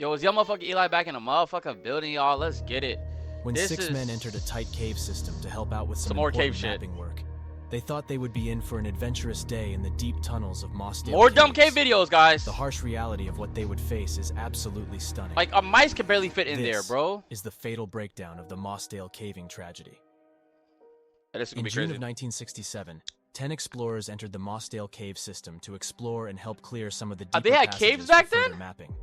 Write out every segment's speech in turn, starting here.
Yo, is y'all motherfucking Eli back in the motherfucking building, y'all? Let's get it. When This six is men entered a tight cave system to help out with some more cave important shit. mapping work, they thought they would be in for an adventurous day in the deep tunnels of Mossdale More dumb cave Caves. videos, guys. The harsh reality of what they would face is absolutely stunning. Like, a mice can barely fit in there, This bro. is the fatal breakdown of the Mossdale caving tragedy. This is gonna In be June crazy. of 1967, 10 explorers entered the Mossdale cave system to explore and help clear some of the deeper They had passages caves back for further then? mapping.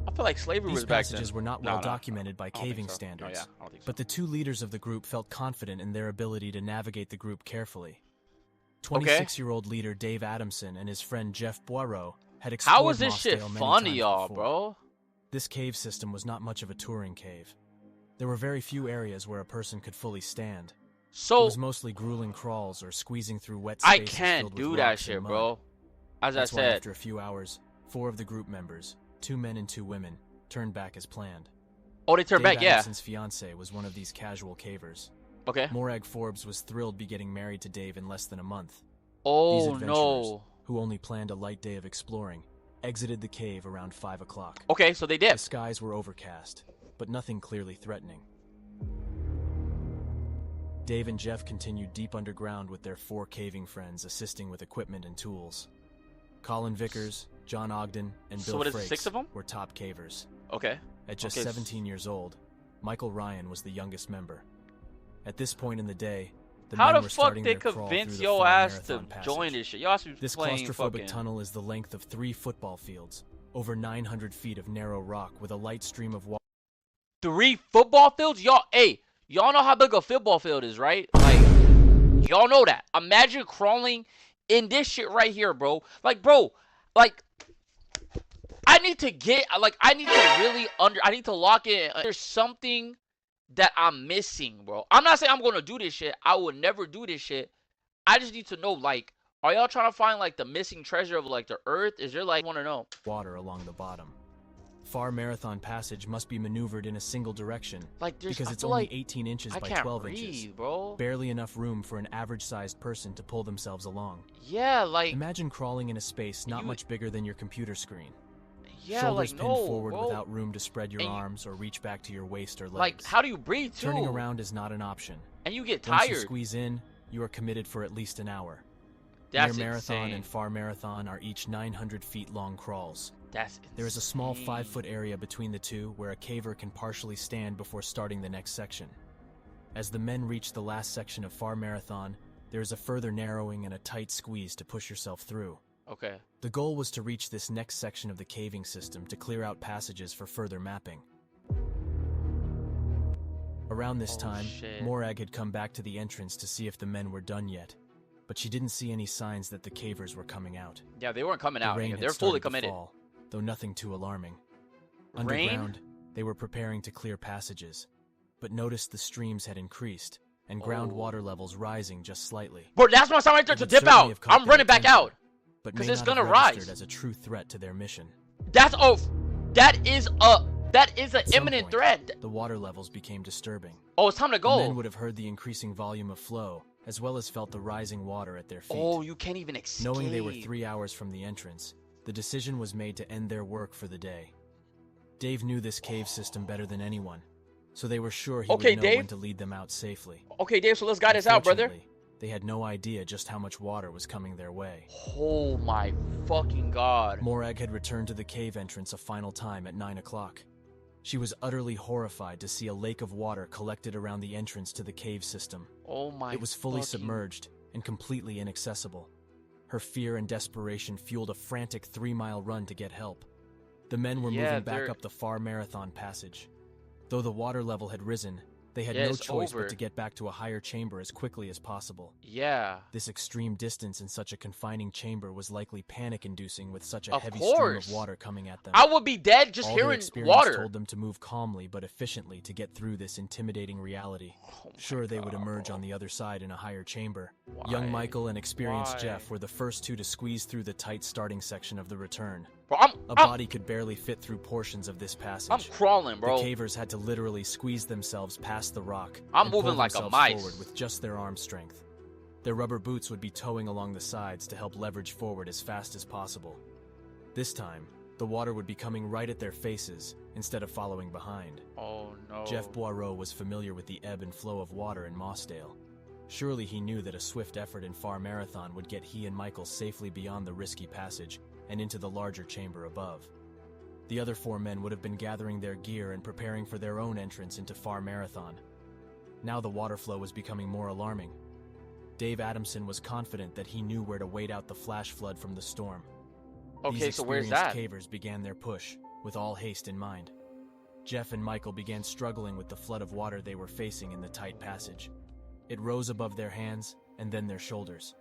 I feel like slavery These was back then. passages were not No, well no, documented by I don't think caving so. standards, Oh, yeah, I don't think so. but the two leaders of the group felt confident in their ability to navigate the group carefully. 26-year-old leader Dave Adamson and his friend Jeff Boireau had explored How is this shit Mossdale many fun to times y'all, before. bro? This cave system was not much of a touring cave. There were very few areas where a person could fully stand. It So, was mostly grueling crawls or squeezing through wet I spaces can't filled with do that rocks and shit, mud. bro. As That's I why said, after a few hours, 4 of the group members, 2 men and 2 women, turned back as planned. oh, they turned Dave back, yeah. Adamson's fiancée was one of these casual cavers. Okay. Morag Forbes was thrilled to be getting married to Dave in less than a month. These Oh, adventurers, no. who only planned a light day of exploring, exited the cave around 5 o'clock. Okay, so they The dipped. skies were overcast, but nothing clearly threatening. Dave and Jeff continued deep underground with their 4 caving friends assisting with equipment and tools. Colin Vickers, John Ogden, and So Bill what is it, Frakes 6 of them? were top cavers. Okay. At just Okay. 17 years old, Michael Ryan was the youngest member. At this point in the day, the How men the were fuck starting they their crawl convince through the your far ass to marathon passage. join this shit? Y'all should be This playing claustrophobic fucking... tunnel is the length of 3 football fields, over 900 feet of narrow rock with a light stream of water. 3 football fields? Y'all, hey, y'all know how big a football field is, right? Like, y'all know that. Imagine crawling in this shit right here, bro. Like, bro, like, I need to get, like, I need to really I need to lock in. There's something that I'm missing, bro. I'm not saying I'm going to do this shit. I would never do this shit. I just need to know, like, are y'all trying to find, like, the missing treasure of, like, the earth? Is there, like, I want to know. Water along the bottom. Far Marathon Passage must be maneuvered in a single direction, Like, there's, because I it's feel only like 18 inches I by can't 12 breathe, inches. bro. Barely enough room for an average-sized person to pull themselves along. Yeah, like, Imagine crawling in a space not You- much bigger than your computer screen. yeah, Shoulders like, pinned no, forward bro. without room to spread your And you- arms or reach back to your waist or legs. Like, how do you breathe, too? Turning around is not an option. And you get Once you tired. squeeze in, you are committed for at least an hour. That's Near Marathon insane. and Far Marathon are each 900 feet long crawls. That's insane. There is a small 5-foot area between the two where a caver can partially stand before starting the next section. As the men reach the last section of Far Marathon, there is a further narrowing and a tight squeeze to push yourself through. Okay. The goal was to reach this next section of the caving system to clear out passages for further mapping. Around this Oh, time, shit. Morag had come back to the entrance to see if the men were done yet, but she didn't see any signs that the cavers were coming out. Yeah, they weren't coming The out. rain nigga. had They're fully started to committed. fall, though nothing too alarming. Rain? Underground, they were preparing to clear passages, but noticed the streams had increased, and Oh. groundwater levels rising just slightly. Bro, that's my time right there It to would dip certainly out. have caught I'm their running back attention, out. But 'Cause may it's not have gonna registered rise. as a true threat to their mission. That's that is an At some imminent point, threat. The water levels became disturbing. Oh, it's time to The men go. would have heard the increasing volume of flow, as well as felt the rising water at their feet. Oh, you can't even escape. Knowing they were 3 hours from the entrance, the decision was made to end their work for the day. Dave knew this cave system better than anyone, so they were sure he Okay, would know Dave. when to lead them out safely. Okay, Dave, so let's guide us out, brother. Unfortunately, they had no idea just how much water was coming their way. Oh my fucking god. Morag had returned to the cave entrance a final time at 9 o'clock. She was utterly horrified to see a lake of water collected around the entrance to the cave system. Oh my It was fully fucking- submerged and completely inaccessible. Her fear and desperation fueled a frantic 3-mile run to get help. The men were Yeah, moving back they're- up the Far Marathon Passage. Though the water level had risen, they had Yeah, no it's choice over. but to get back to a higher chamber as quickly as possible. Yeah. This extreme distance in such a confining chamber was likely panic-inducing with such a Of heavy stream course. of water coming at them. I would be dead just All their hearing experience water. told them to move calmly but efficiently to get through this intimidating reality. Oh my Sure, they would God, emerge bro. on the other side in a higher chamber. Why? Young Michael and experienced Why? Jeff were the first two to squeeze through the tight starting section of the return. Bro, A body could barely fit through portions of this passage. I'm crawling, bro. The cavers had to literally squeeze themselves past the rock. I'm and pull moving like a themselves mice. forward with just their arm strength. Their rubber boots would be towing along the sides to help leverage forward as fast as possible. This time, The water would be coming right at their faces instead of following behind. Oh no. Jeff Boireau was familiar with the ebb and flow of water in Mossdale. Surely he knew that a swift effort in Far Marathon would get he and Michael safely beyond the risky passage and into the larger chamber above. The other 4 men would have been gathering their gear and preparing for their own entrance into Far Marathon. Now the water flow was becoming more alarming. Dave Adamson was confident that he knew where to wait out the flash flood from the storm. Okay, These so where's experienced that? cavers began their push, with all haste in mind. Jeff and Michael began struggling with the flood of water they were facing in the tight passage. It rose above their hands and then their shoulders.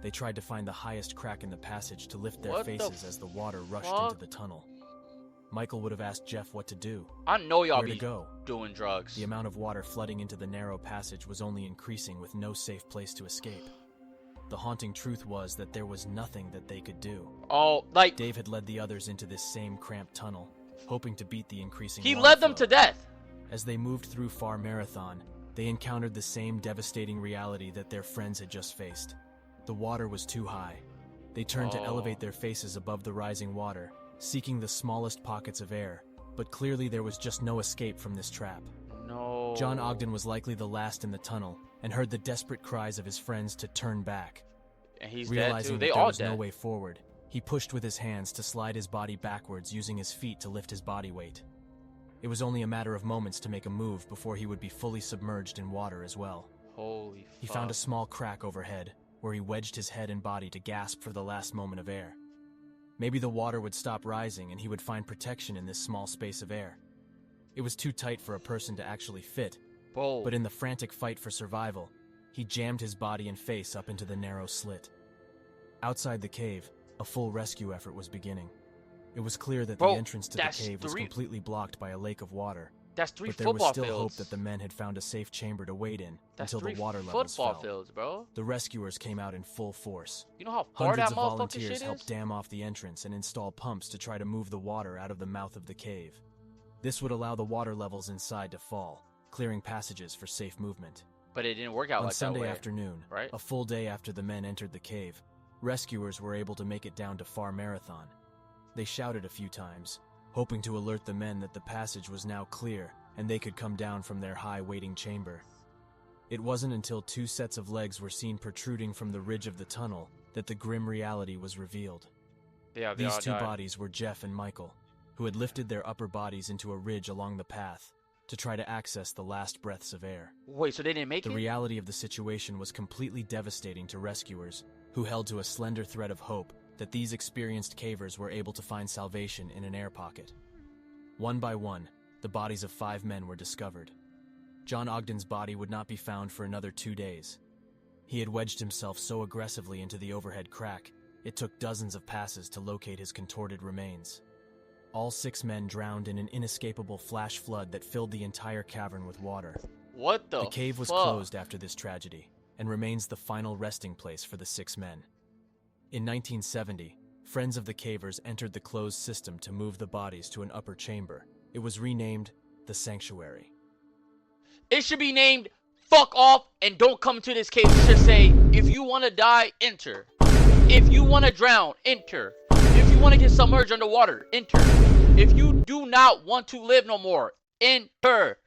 They tried to find the highest crack in the passage to lift their What the faces as the water rushed fuck? into the tunnel. Michael would have asked Jeff what to do, I know y'all where to be go. doing drugs. The amount of water flooding into the narrow passage was only increasing with no safe place to escape. The haunting truth was that there was nothing that they could do. Oh, like, Dave had led the others into this same cramped tunnel, hoping to beat the increasing he water led them flow. to death. As they moved through Far Marathon, they encountered the same devastating reality that their friends had just faced. The water was too high. They turned to elevate their faces above the rising water, seeking the smallest pockets of air, but clearly there was just no escape from this trap. No. John Ogden was likely the last in the tunnel and heard the desperate cries of his friends to turn back. And he's Realizing dead too. They that there all was dead. no way forward, he pushed with his hands to slide his body backwards, using his feet to lift his body weight. It was only a matter of moments to make a move before he would be fully submerged in water as well. Holy fuck. He found a small crack overhead, where he wedged his head and body to gasp for the last moment of air. Maybe the water would stop rising and he would find protection in this small space of air. It was too tight for a person to actually fit, Bro. but in the frantic fight for survival, he jammed his body and face up into the narrow slit. Outside the cave, a full rescue effort was beginning. It was clear that Bro, the entrance to the that's cave was 3 completely blocked by a lake of water, That's 3 but there was football still hope fields. that the men had found a safe chamber to wait in That's until 3 the water levels football fell. fields, bro. The rescuers came out in full force. You know how far Hundreds that of motherfucking volunteers shit helped is? dam off the entrance and install pumps to try to move the water out of the mouth of the cave. This would allow the water levels inside to fall, clearing passages for safe movement. But it didn't work out On like Sunday that way. afternoon, right? a full day after the men entered the cave, rescuers were able to make it down to Far Marathon. They shouted a few times, hoping to alert the men that the passage was now clear and they could come down from their high waiting chamber. It wasn't until 2 sets of legs were seen protruding from the ridge of the tunnel that the grim reality was revealed. Yeah, they These all 2 died. bodies were Jeff and Michael, who had lifted their upper bodies into a ridge along the path to try to access the last breaths of air. Wait, so they didn't make The it? reality of the situation was completely devastating to rescuers, who held to a slender thread of hope that these experienced cavers were able to find salvation in an air pocket. One by one, the bodies of 5 men were discovered. John Ogden's body would not be found for another 2 days. He had wedged himself so aggressively into the overhead crack, it took dozens of passes to locate his contorted remains. All 6 men drowned in an inescapable flash flood that filled the entire cavern with water. What the The cave was fuck? closed after this tragedy, and remains the final resting place for the 6 men. In 1970, friends of the cavers entered the closed system to move the bodies to an upper chamber. It was renamed the Sanctuary. It should be named fuck off and don't come to this cave. It should say, if you want to die, enter. If you want to drown, enter. If you want to get submerged underwater, enter. If you do not want to live no more, enter.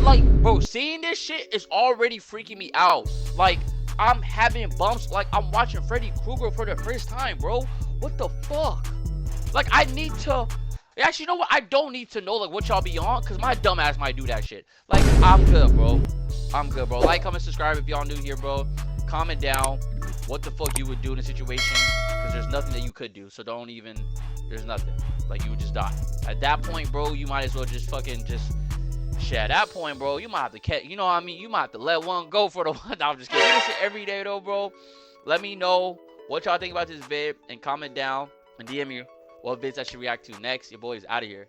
Like, bro, seeing this shit is already freaking me out. Like, I'm having bumps like I'm watching Freddy Krueger for the first time, bro. What the fuck? Like, I need to... Actually, you know what? I don't need to know, like, what y'all be on, because my dumb ass might do that shit. Like, I'm good, bro. I'm good, bro. Like, comment, subscribe if y'all new here, bro. Comment down what the fuck you would do in a situation, because there's nothing that you could do. So don't even... There's nothing. Like, you would just die. At that point, bro, you might as well just fucking just... Shit, at that point, bro, you might have to catch... You know what I mean? You might have to let one go for the one. No, I'm just kidding. Do this shit every day, though, bro. Let me know what y'all think about this vid, and comment down and DM me what vids I should react to next. Your boy's out of here.